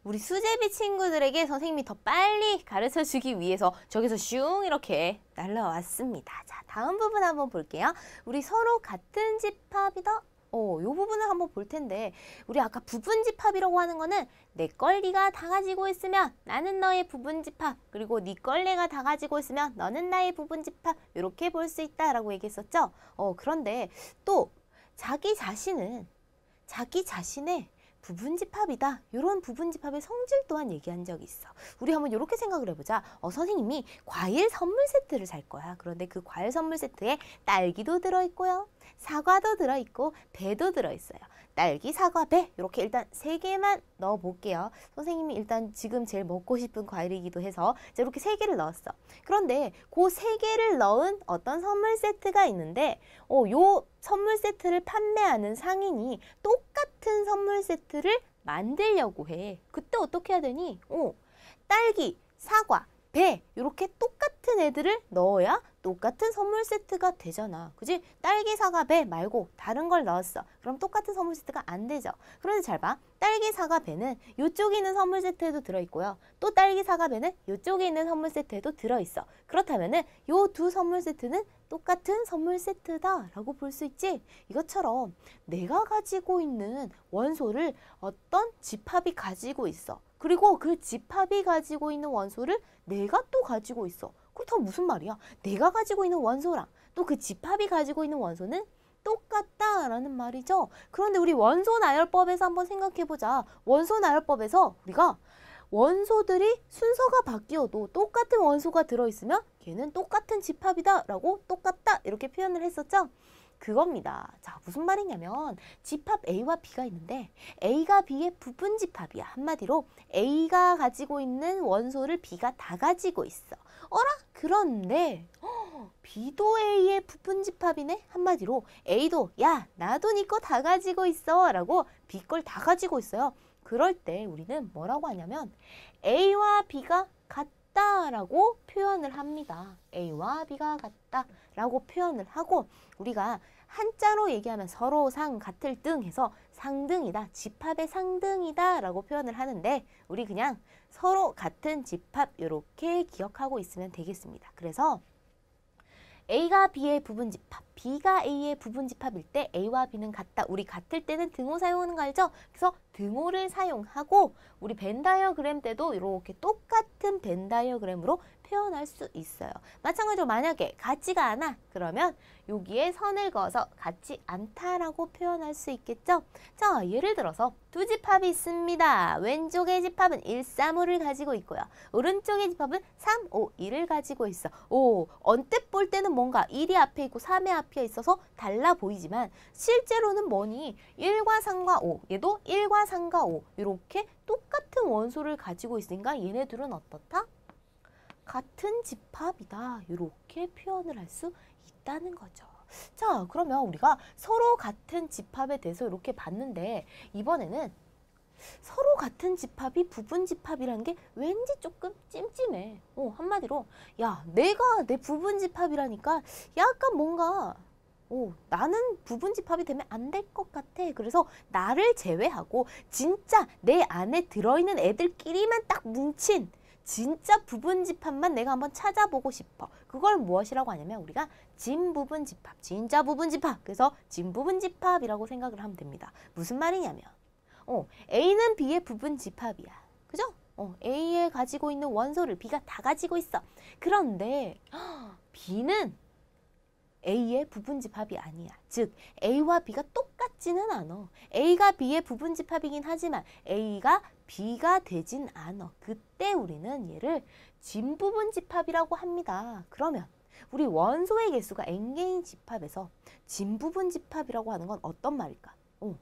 우리 수제비 친구들에게 선생님이 더 빨리 가르쳐주기 위해서 저기서 슝 이렇게 날라왔습니다. 자, 다음 부분 한번 볼게요. 우리 서로 같은 집합이다. 요 부분을 한번 볼 텐데 우리 아까 부분집합이라고 하는 거는 내 걸 네가 다 가지고 있으면 나는 너의 부분집합 그리고 네 걸 내가 다 가지고 있으면 너는 나의 부분집합 이렇게 볼 수 있다라고 얘기했었죠. 그런데 또 자기 자신은 자기 자신의 부분집합이다. 이런 부분집합의 성질 또한 얘기한 적이 있어. 우리 한번 이렇게 생각을 해보자. 선생님이 과일 선물 세트를 살 거야. 그런데 그 과일 선물 세트에 딸기도 들어있고요. 사과도 들어있고 배도 들어있어요. 딸기, 사과, 배 이렇게 일단 3개만 넣어볼게요. 선생님이 일단 지금 제일 먹고 싶은 과일이기도 해서 이렇게 3개를 넣었어. 그런데 그 3개를 넣은 어떤 선물 세트가 있는데 요 선물 세트를 판매하는 상인이 똑같은 선물 세트를 만들려고 해. 그때 어떻게 해야 되니? 딸기, 사과, 배 이렇게 똑같은 애들을 넣어야 똑같은 선물 세트가 되잖아. 그지? 딸기, 사과, 배 말고 다른 걸 넣었어. 그럼 똑같은 선물 세트가 안 되죠. 그런데 잘 봐. 딸기, 사과, 배는 이쪽에 있는 선물 세트에도 들어있고요. 또 딸기, 사과, 배는 이쪽에 있는 선물 세트에도 들어있어. 그렇다면은 요 두 선물 세트는 똑같은 선물 세트다 라고 볼 수 있지. 이것처럼 내가 가지고 있는 원소를 어떤 집합이 가지고 있어. 그리고 그 집합이 가지고 있는 원소를 내가 또 가지고 있어. 그렇다면 무슨 말이야? 내가 가지고 있는 원소랑 또 그 집합이 가지고 있는 원소는 똑같다라는 말이죠. 그런데 우리 원소 나열법에서 한번 생각해보자. 원소 나열법에서 우리가 원소들이 순서가 바뀌어도 똑같은 원소가 들어있으면 걔는 똑같은 집합이다 라고 똑같다 이렇게 표현을 했었죠. 그겁니다. 자, 무슨 말이냐면 집합 A와 B가 있는데 A가 B의 부분 집합이야. 한마디로 A가 가지고 있는 원소를 B가 다 가지고 있어. 어라? 그런데 B도 A의 부분 집합이네? 한마디로 A도 야, 나도 네 거 다 가지고 있어 라고 B 걸 다 가지고 있어요. 그럴 때 우리는 뭐라고 하냐면 A와 B가 같다라고 표현을 합니다. A와 B가 같다라고 표현을 하고 우리가 한자로 얘기하면 서로 상, 같을 등 해서 상등이다, 집합의 상등이다 라고 표현을 하는데 우리 그냥 서로 같은 집합 이렇게 기억하고 있으면 되겠습니다. 그래서 A가 B의 부분집합, B가 A의 부분집합일 때 A와 B는 같다. 우리 같을 때는 등호 사용하는 거 알죠? 그래서 등호를 사용하고 우리 벤 다이어그램 때도 이렇게 똑같은 벤 다이어그램으로 표현할 수 있어요. 마찬가지로 만약에 같지가 않아 그러면 여기에 선을 그어서 같지 않다라고 표현할 수 있겠죠? 자, 예를 들어서 두 집합이 있습니다. 왼쪽의 집합은 1, 3, 5를 가지고 있고요. 오른쪽의 집합은 3, 5, 1을 가지고 있어. 언뜻 볼 때는 뭔가 1이 앞에 있고 3이 앞에 있어서 달라 보이지만 실제로는 뭐니? 1과 3과 5, 얘도 1과 3과 5 이렇게 똑같은 원소를 가지고 있으니까 얘네들은 어떻다? 같은 집합이다. 이렇게 표현을 할 수 있다는 거죠. 자, 그러면 우리가 서로 같은 집합에 대해서 이렇게 봤는데 이번에는 서로 같은 집합이 부분 집합이라는 게 왠지 조금 찜찜해. 한마디로 야, 내가 내 부분 집합이라니까 약간 뭔가 나는 부분 집합이 되면 안 될 것 같아. 그래서 나를 제외하고 진짜 내 안에 들어있는 애들끼리만 딱 뭉친 진짜 부분 집합만 내가 한번 찾아보고 싶어. 그걸 무엇이라고 하냐면 우리가 진부분 집합, 진짜 부분 집합. 그래서 진부분 집합이라고 생각을 하면 됩니다. 무슨 말이냐면 A는 B의 부분 집합이야. 그죠? A에 가지고 있는 원소를 B가 다 가지고 있어. 그런데 B는 A의 부분 집합이 아니야. 즉 A와 B가 똑같지는 않아. A가 B의 부분 집합이긴 하지만 A가 B가 되진 않아. 그때 우리는 얘를 진부분 집합이라고 합니다. 그러면 우리 원소의 개수가 n개인 집합에서 진부분 집합이라고 하는 건 어떤 말일까?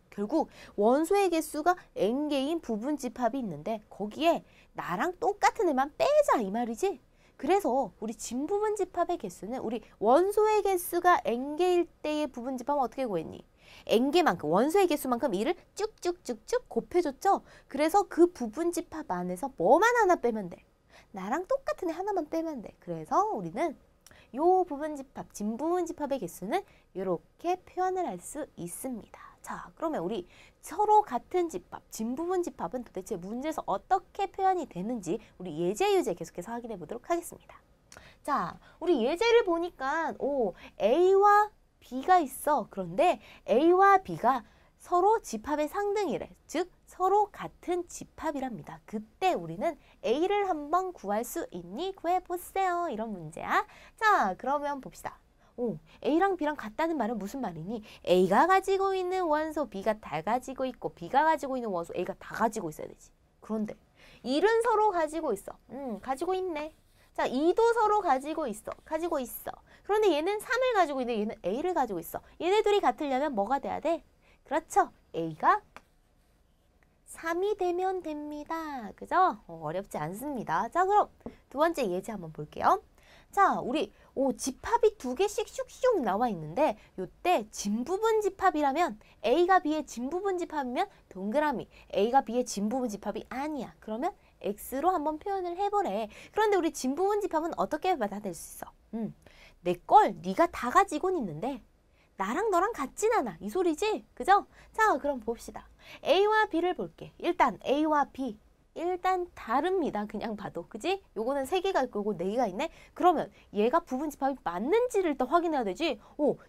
결국 원소의 개수가 n개인 부분 집합이 있는데 거기에 나랑 똑같은 애만 빼자 이 말이지. 그래서 우리 진부분 집합의 개수는 우리 원소의 개수가 n개일 때의 부분 집합은 어떻게 구했니? n개만큼 원소의 개수만큼 2를 쭉쭉쭉쭉 곱해줬죠. 그래서 그 부분 집합 안에서 뭐만 하나 빼면 돼. 나랑 똑같은 애 하나만 빼면 돼. 그래서 우리는 요 부분 집합, 진부분 집합의 개수는 이렇게 표현을 할 수 있습니다. 자, 그러면 우리 서로 같은 집합, 진부분 집합은 도대체 문제에서 어떻게 표현이 되는지 우리 예제, 유제 계속해서 확인해 보도록 하겠습니다. 자, 우리 예제를 보니까 A와 B가 있어. 그런데 A와 B가 서로 집합의 상등이래. 즉 서로 같은 집합이랍니다. 그때 우리는 A를 한번 구할 수 있니? 구해보세요. 이런 문제야. 자, 그러면 봅시다. A랑 B랑 같다는 말은 무슨 말이니? A가 가지고 있는 원소 B가 다 가지고 있고 B가 가지고 있는 원소 A가 다 가지고 있어야 되지. 그런데 1은 서로 가지고 있어. 가지고 있네. 자, 2도 서로 가지고 있어. 가지고 있어. 그런데 얘는 3을 가지고 있는데 얘는 A를 가지고 있어. 얘네 둘이 같으려면 뭐가 돼야 돼? 그렇죠. A가 3이 되면 됩니다. 그죠? 어렵지 않습니다. 자, 그럼 두 번째 예제 한번 볼게요. 자, 우리 집합이 두 개씩 슉슉 나와 있는데 요때 진부분 집합이라면 A가 B의 진부분 집합이면 동그라미 A가 B의 진부분 집합이 아니야. 그러면 X로 한번 표현을 해보래. 그런데 우리 진부분 집합은 어떻게 받아들일 수 있어? 내 걸 네가 다 가지고는 있는데 나랑 너랑 같진 않아. 이 소리지? 그죠? 자, 그럼 봅시다. A와 B를 볼게. 일단 A와 B. 일단 다릅니다. 그냥 봐도. 그지? 요거는 3개가 있고 요거 4개가 있네? 그러면 얘가 부분집합이 맞는지를 일단 확인해야 되지.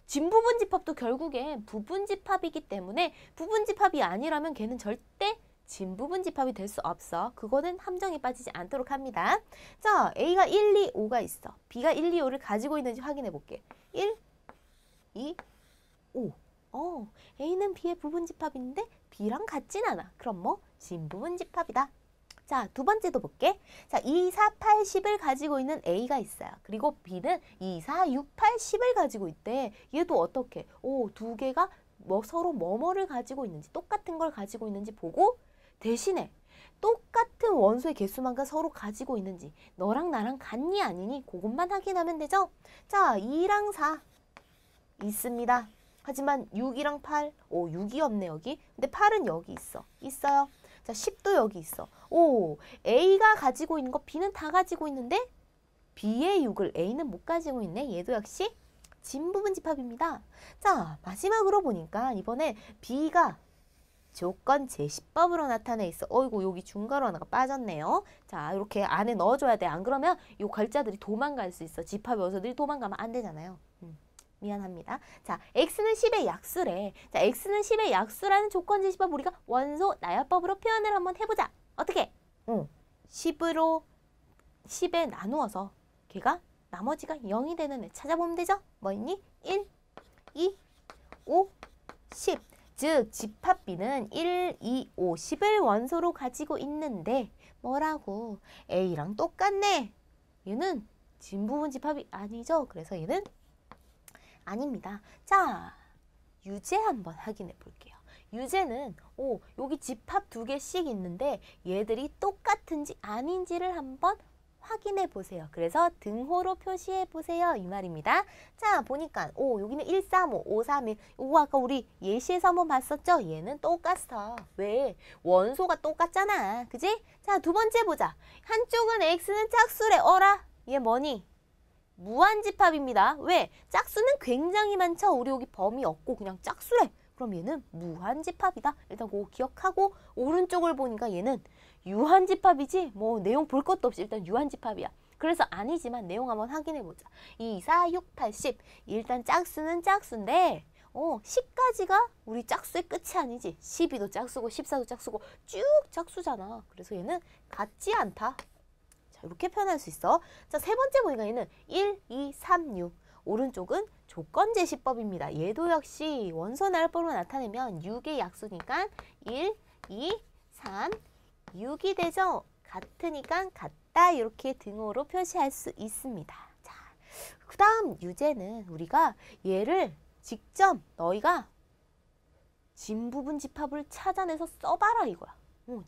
진부분집합도 결국엔 부분집합이기 때문에 부분집합이 아니라면 걔는 절대 진부분집합이 될 수 없어. 그거는 함정에 빠지지 않도록 합니다. 자, A가 1, 2, 5가 있어. B가 1, 2, 5를 가지고 있는지 확인해 볼게. 1, 2, 5. A는 B의 부분집합인데 B랑 같진 않아. 그럼 뭐? 진부분집합이다. 자, 두 번째도 볼게. 자, 2, 4, 8, 10을 가지고 있는 A가 있어요. 그리고 B는 2, 4, 6, 8, 10을 가지고 있대. 얘도 어떻게? 두 개가 서로 뭐뭐를 가지고 있는지, 똑같은 걸 가지고 있는지 보고 대신에 똑같은 원소의 개수만큼 서로 가지고 있는지, 너랑 나랑 같니 아니니 그것만 확인하면 되죠. 자, 2랑 4 있습니다. 하지만 6이랑 8, 6이 없네 여기. 근데 8은 여기 있어요. 자, 10도 여기 있어. A가 가지고 있는 거 B는 다 가지고 있는데 B의 6을 A는 못 가지고 있네. 얘도 역시 진부분집합입니다. 자, 마지막으로 보니까 이번에 B가 조건 제시법으로 나타내 있어. 어이구, 여기 중괄호 하나가 빠졌네요. 자, 이렇게 안에 넣어줘야 돼. 안 그러면 이 글자들이 도망갈 수 있어. 집합 요소들이 도망가면 안 되잖아요. 미안합니다. 자, x는 10의 약수래. 자, x는 10의 약수라는 조건 제시법 우리가 원소 나열법으로 표현을 한번 해보자. 어떻게? 10에 나누어서 걔가 나머지가 0이 되는 애 찾아보면 되죠? 뭐 있니? 1, 2, 5, 10. 즉, 집합 B는 1, 2, 5, 10을 원소로 가지고 있는데 뭐라고? A랑 똑같네. 얘는 진부분 집합이 아니죠? 그래서 얘는 아닙니다. 자, 유제 한번 확인해 볼게요. 유제는 여기 집합 두 개씩 있는데 얘들이 똑같은지 아닌지를 한번 확인해 보세요. 그래서 등호로 표시해 보세요. 이 말입니다. 자, 보니까 여기는 1, 3, 5, 5, 3, 1. 이거 아까 우리 예시에서 한번 봤었죠? 얘는 똑같어. 왜? 원소가 똑같잖아. 그지? 자, 두 번째 보자. 한쪽은 x는 짝수래. 어라? 얘 뭐니? 무한집합입니다. 왜? 짝수는 굉장히 많죠. 우리 여기 범위 없고 그냥 짝수래. 그럼 얘는 무한집합이다. 일단 그거 기억하고 오른쪽을 보니까 얘는 유한집합이지 뭐 내용 볼 것도 없이 일단 유한집합이야. 그래서 아니지만 내용 한번 확인해보자. 2, 4, 6, 8, 10. 일단 짝수는 짝수인데 10까지가 우리 짝수의 끝이 아니지. 12도 짝수고 14도 짝수고 쭉 짝수잖아. 그래서 얘는 같지 않다. 자, 이렇게 표현할 수 있어. 자, 세 번째 보니까 얘는 1, 2, 3, 6. 오른쪽은 조건제시법입니다. 얘도 역시 원소 나열법으로 나타내면 6의 약수니까 1, 2, 3, 6이 되죠. 같으니까 같다. 이렇게 등호로 표시할 수 있습니다. 자, 그 다음 유제는 우리가 얘를 직접 너희가 진부분집합을 찾아내서 써봐라 이거야.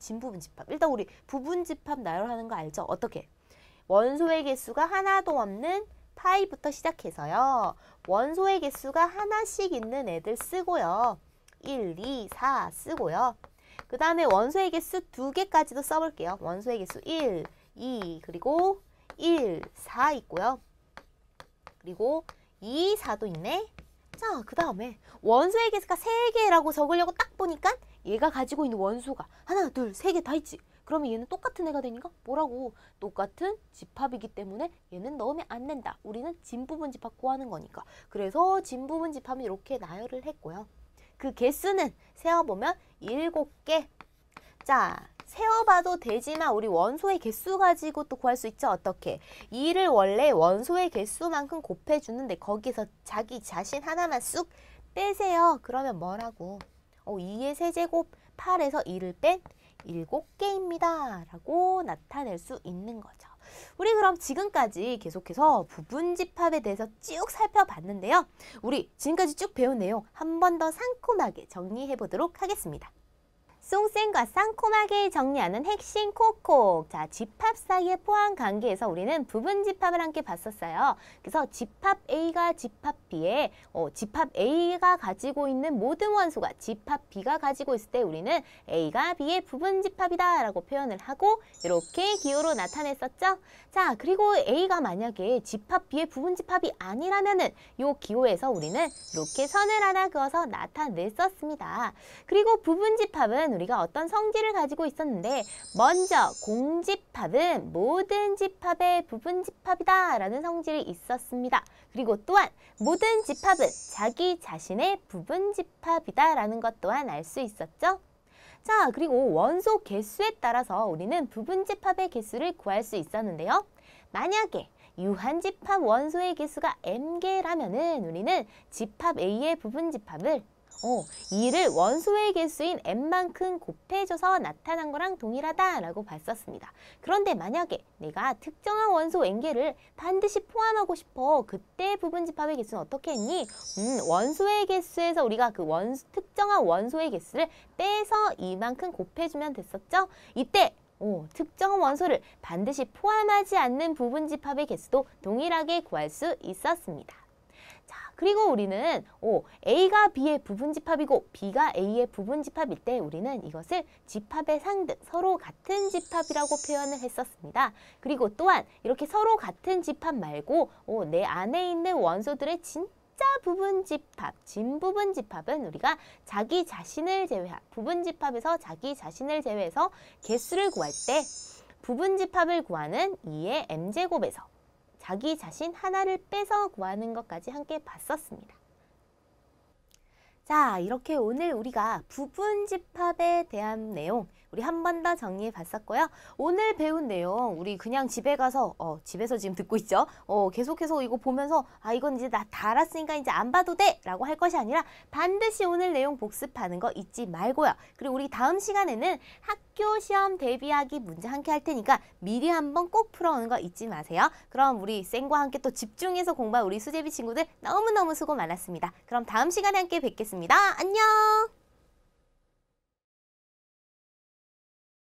진부분집합. 일단 우리 부분집합 나열하는 거 알죠? 어떻게? 원소의 개수가 하나도 없는 파이부터 시작해서요. 원소의 개수가 하나씩 있는 애들 쓰고요. 1, 2, 4 쓰고요. 그 다음에 원소의 개수 2개까지도 써볼게요. 원소의 개수 1, 2, 그리고 1, 4 있고요. 그리고 2, 4도 있네. 자, 그 다음에 원소의 개수가 3개라고 적으려고 딱 보니까 얘가 가지고 있는 원소가 하나, 둘, 3개 다 있지. 그러면 얘는 똑같은 애가 되니까 뭐라고? 똑같은 집합이기 때문에 얘는 넣으면 안 된다. 우리는 진부분집합 구하는 거니까. 그래서 진부분집합은 이렇게 나열을 했고요. 그 개수는 세어보면 7개. 자, 세어봐도 되지만 우리 원소의 개수 가지고 또 구할 수 있죠. 어떻게? 2를 원래 원소의 개수만큼 곱해주는데 거기서 자기 자신 하나만 쑥 빼세요. 그러면 뭐라고? 2의 세제곱 8에서 2를 뺀 7개입니다. 라고 나타낼 수 있는 거죠. 우리 그럼 지금까지 계속해서 부분집합에 대해서 쭉 살펴봤는데요. 우리 지금까지 쭉 배운 내용 한 번 더 상콤하게 정리해 보도록 하겠습니다. 쏭쌩과 쌍콤하게 정리하는 핵심 콕콕. 자, 집합 사이의 포함 관계에서 우리는 부분집합을 함께 봤었어요. 그래서 집합 A가 집합 B에 집합 A가 가지고 있는 모든 원소가 집합 B가 가지고 있을 때 우리는 A가 B의 부분집합이다 라고 표현을 하고 이렇게 기호로 나타냈었죠. 자, 그리고 A가 만약에 집합 B의 부분집합이 아니라면은 이 기호에서 우리는 이렇게 선을 하나 그어서 나타냈었습니다. 그리고 부분집합은 우리가 어떤 성질을 가지고 있었는데 먼저 공집합은 모든 집합의 부분집합이다 라는 성질이 있었습니다. 그리고 또한 모든 집합은 자기 자신의 부분집합이다 라는 것 또한 알 수 있었죠. 자, 그리고 원소 개수에 따라서 우리는 부분집합의 개수를 구할 수 있었는데요. 만약에 유한집합 원소의 개수가 m개라면은 우리는 집합 A의 부분집합을 2를 원소의 개수인 n만큼 곱해줘서 나타난 거랑 동일하다라고 봤었습니다. 그런데 만약에 내가 특정한 원소 n개를 반드시 포함하고 싶어. 그때 부분집합의 개수는 어떻게 했니? 원소의 개수에서 우리가 그 특정한 원소의 개수를 빼서 이만큼 곱해주면 됐었죠? 이때 특정한 원소를 반드시 포함하지 않는 부분집합의 개수도 동일하게 구할 수 있었습니다. 자, 그리고 우리는 A가 B의 부분집합이고 B가 A의 부분집합일 때 우리는 이것을 집합의 상등, 서로 같은 집합이라고 표현을 했었습니다. 그리고 또한 이렇게 서로 같은 집합 말고 내 안에 있는 원소들의 진짜 부분집합, 진부분집합은 우리가 자기 자신을 제외한 부분집합에서 자기 자신을 제외해서 개수를 구할 때 부분집합을 구하는 2의 m제곱에서 자기 자신 하나를 빼서 구하는 것까지 함께 봤었습니다. 자, 이렇게 오늘 우리가 부분집합에 대한 내용 우리 한 번 더 정리해 봤었고요. 오늘 배운 내용 우리 그냥 집에 가서 집에서 지금 듣고 있죠. 계속해서 이거 보면서 이건 이제 나 다 알았으니까 이제 안 봐도 돼 라고 할 것이 아니라 반드시 오늘 내용 복습하는 거 잊지 말고요. 그리고 우리 다음 시간에는 학교 시험 대비하기 문제 함께 할 테니까 미리 한번 꼭 풀어오는 거 잊지 마세요. 그럼 우리 쌤과 함께 또 집중해서 공부한 우리 수제비 친구들 너무너무 수고 많았습니다. 그럼 다음 시간에 함께 뵙겠습니다. 안녕!